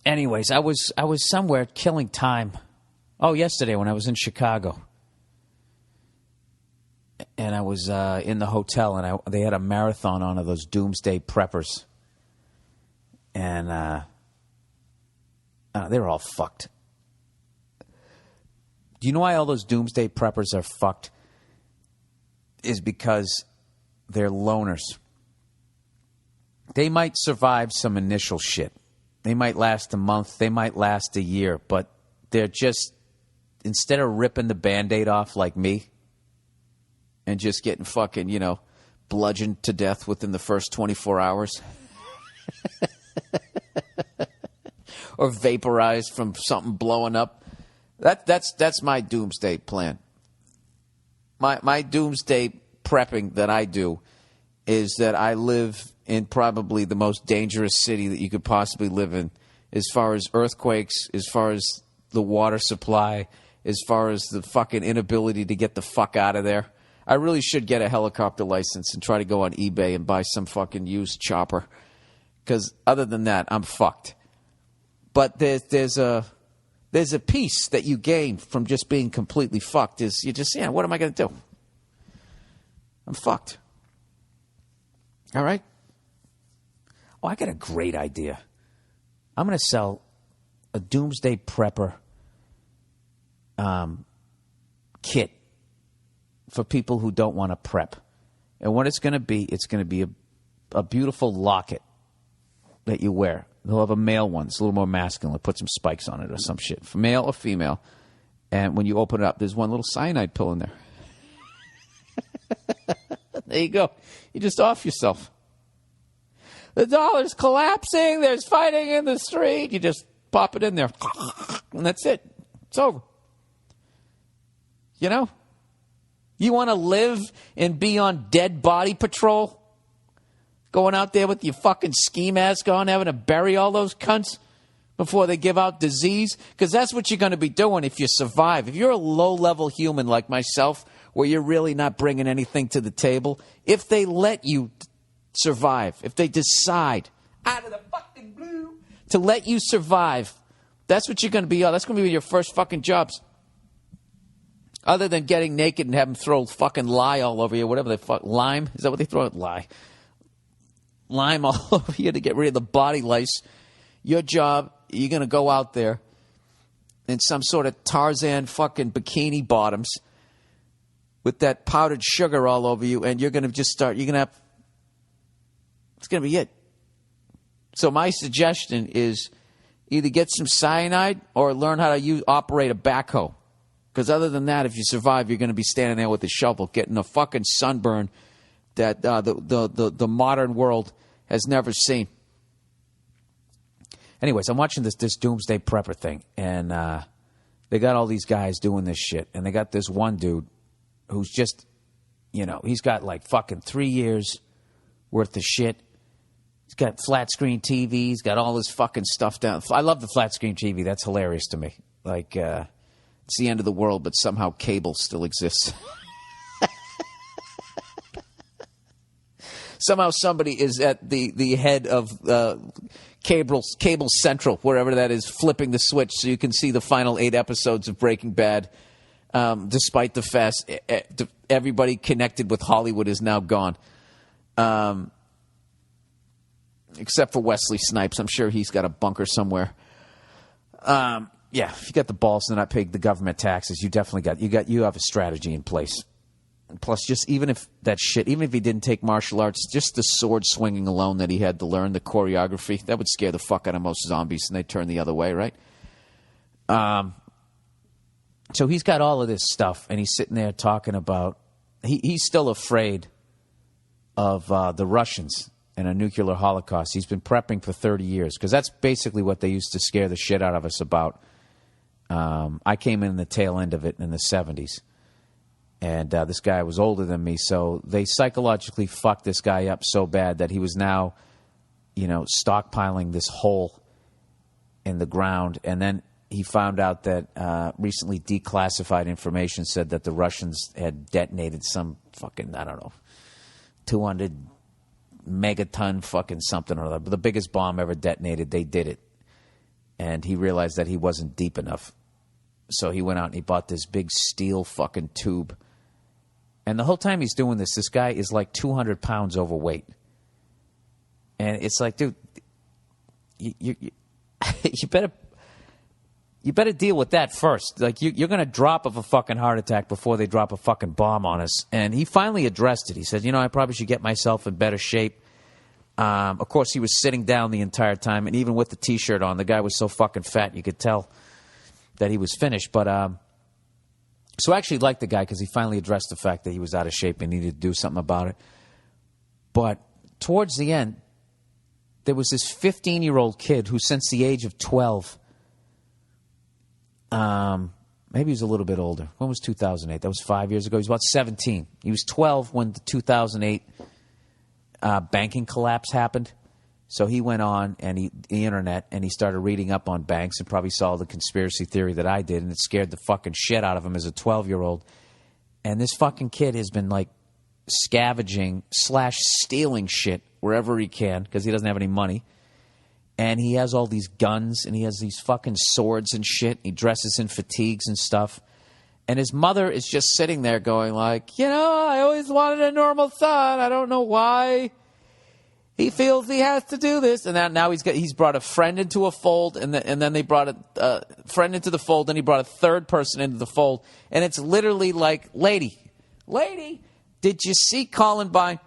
Anyways, I was somewhere killing time. Oh, yesterday when I was in Chicago. And I was in the hotel, and they had a marathon on of those Doomsday preppers. And they were all fucked. Do you know why all those Doomsday preppers are fucked? Is because they're loners. They might survive some initial shit. They might last a month. They might last a year. But they're just, instead of ripping the Band-Aid off like me and just getting fucking, bludgeoned to death within the first 24 hours or vaporized from something blowing up, that's my doomsday plan. My doomsday prepping that I do is that I live in probably the most dangerous city that you could possibly live in, as far as earthquakes, as far as the water supply, as far as the fucking inability to get the fuck out of there. I really should get a helicopter license and try to go on eBay and buy some fucking used chopper, because other than that, I'm fucked. But there's a piece that you gain from just being completely fucked. Is you just, what am I going to do? I'm fucked. All right? Oh, I got a great idea. I'm going to sell a Doomsday Prepper kit for people who don't want to prep. And what it's going to be a beautiful locket that you wear. They'll have a male one. It's a little more masculine. They'll put some spikes on it or some shit. For male or female. And when you open it up, there's one little cyanide pill in there. There you go. You just off yourself. The dollar's collapsing. There's fighting in the street. You just pop it in there. And that's it. It's over. You want to live and be on dead body patrol? Going out there with your fucking ski mask on, having to bury all those cunts before they give out disease? Because that's what you're going to be doing if you survive. If you're a low-level human like myself, where you're really not bringing anything to the table, if they let you survive, if they decide out of the fucking blue to let you survive, that's what you're going to be on. That's going to be your first fucking jobs. Other than getting naked and have them throw fucking lye all over you, whatever they fuck, lime? Is that what they throw at lye? Lime all over you to get rid of the body lice. Your job, you're going to go out there in some sort of Tarzan fucking bikini bottoms with that powdered sugar all over you, and you're going to just start, it's going to be it. So my suggestion is either get some cyanide or learn how to operate a backhoe. Because other than that, if you survive, you're going to be standing there with a shovel getting a fucking sunburn that the modern world has never seen. Anyways, I'm watching this Doomsday Prepper thing, and they got all these guys doing this shit, and they got this one dude who's just, he's got like fucking 3 years worth of shit. He's got flat screen TV. He's got all this fucking stuff down. I love the flat screen TV. That's hilarious to me. Like, it's the end of the world, but somehow cable still exists. Somehow somebody is at the head of Cable Central, wherever that is, flipping the switch so you can see the final 8 episodes of Breaking Bad, despite the fact everybody connected with Hollywood is now gone. Except for Wesley Snipes. I'm sure he's got a bunker somewhere. Yeah, if you got the balls to not pay the government taxes, you definitely you have a strategy in place. Plus, just even if he didn't take martial arts, just the sword swinging alone that he had to learn, the choreography, that would scare the fuck out of most zombies, and they'd turn the other way, right? So he's got all of this stuff, and he's sitting there talking about he's still afraid of the Russians and a nuclear holocaust. He's been prepping for 30 years, because that's basically what they used to scare the shit out of us about. I came in the tail end of it in the 70s. And this guy was older than me, so they psychologically fucked this guy up so bad that he was now, stockpiling this hole in the ground. And then he found out that recently declassified information said that the Russians had detonated some fucking, 200 megaton fucking something or other. The biggest bomb ever detonated, they did it. And he realized that he wasn't deep enough. So he went out and he bought this big steel fucking tube. And the whole time he's doing this, this guy is like 200 pounds overweight. And it's like, dude, you better deal with that first. Like, you're going to drop of a fucking heart attack before they drop a fucking bomb on us. And he finally addressed it. He said, I probably should get myself in better shape. Of course, he was sitting down the entire time. And even with the T-shirt on, the guy was so fucking fat, you could tell that he was finished. But so I actually liked the guy because he finally addressed the fact that he was out of shape and needed to do something about it. But towards the end, there was this 15-year-old kid who, since the age of 12, maybe he was a little bit older. When was 2008? That was 5 years ago. He was about 17. He was 12 when the 2008 banking collapse happened. So he went on the internet and he started reading up on banks and probably saw the conspiracy theory that I did, and it scared the fucking shit out of him as a 12-year-old. And this fucking kid has been like scavenging / stealing shit wherever he can because he doesn't have any money. And he has all these guns and he has these fucking swords and shit. He dresses in fatigues and stuff. And his mother is just sitting there going like, I always wanted a normal son. I don't know why he feels he has to do this. And now he's brought a friend into a fold, and then they brought a friend into the fold, and he brought a third person into the fold. And it's literally like, lady, did you see Columbine?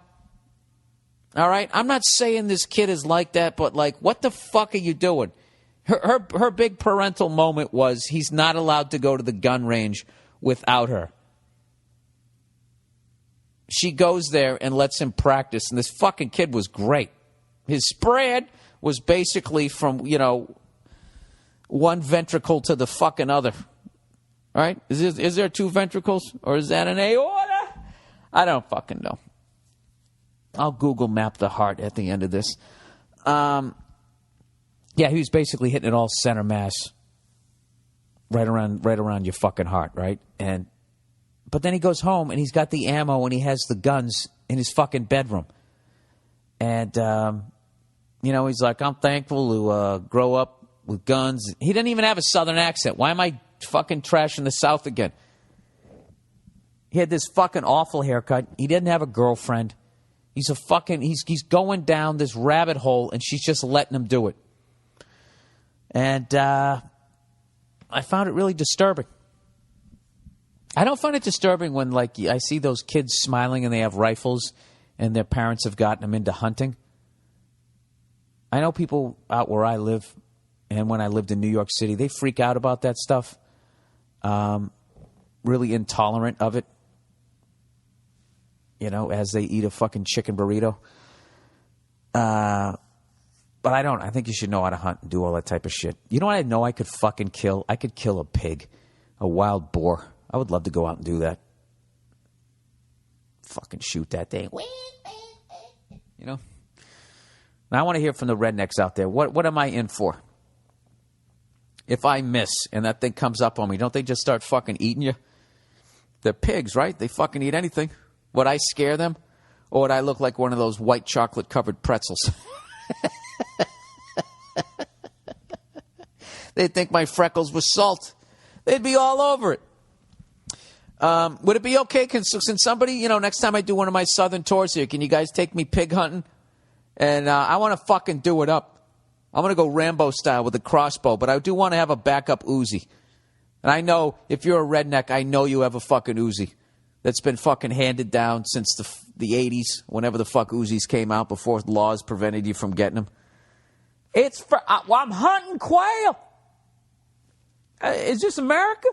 All right? I'm not saying this kid is like that, but like, what the fuck are you doing? Her big parental moment was he's not allowed to go to the gun range without her. She goes there and lets him practice, and this fucking kid was great. His spread was basically from, one ventricle to the fucking other. All right? Is there two ventricles, or is that an aorta? I don't fucking know. I'll Google map the heart at the end of this. Yeah, he was basically hitting it all center mass, right around your fucking heart, right? But then he goes home and he's got the ammo and he has the guns in his fucking bedroom. And, he's like, I'm thankful to grow up with guns. He didn't even have a southern accent. Why am I fucking trashing the South again? He had this fucking awful haircut. He didn't have a girlfriend. He's going down this rabbit hole and she's just letting him do it. And I found it really disturbing. I don't find it disturbing when, like, I see those kids smiling and they have rifles and their parents have gotten them into hunting. I know people out where I live and when I lived in New York City, they freak out about that stuff. Really intolerant of it. As they eat a fucking chicken burrito. But I don't. I think you should know how to hunt and do all that type of shit. You know what I know I could fucking kill? I could kill a pig, a wild boar. I would love to go out and do that. Fucking shoot that thing. Now I want to hear from the rednecks out there. What am I in for? If I miss and that thing comes up on me, don't they just start fucking eating you? They're pigs, right? They fucking eat anything. Would I scare them? Or would I look like one of those white chocolate-covered pretzels? They'd think my freckles were salt. They'd be all over it. Would it be okay? Can somebody, next time I do one of my southern tours here, can you guys take me pig hunting? And I want to fucking do it up. I'm going to go Rambo style with a crossbow, but I do want to have a backup Uzi. And I know, if you're a redneck, I know you have a fucking Uzi that's been fucking handed down since the 80s, whenever the fuck Uzis came out, before laws prevented you from getting them. I'm hunting quail. Is this America?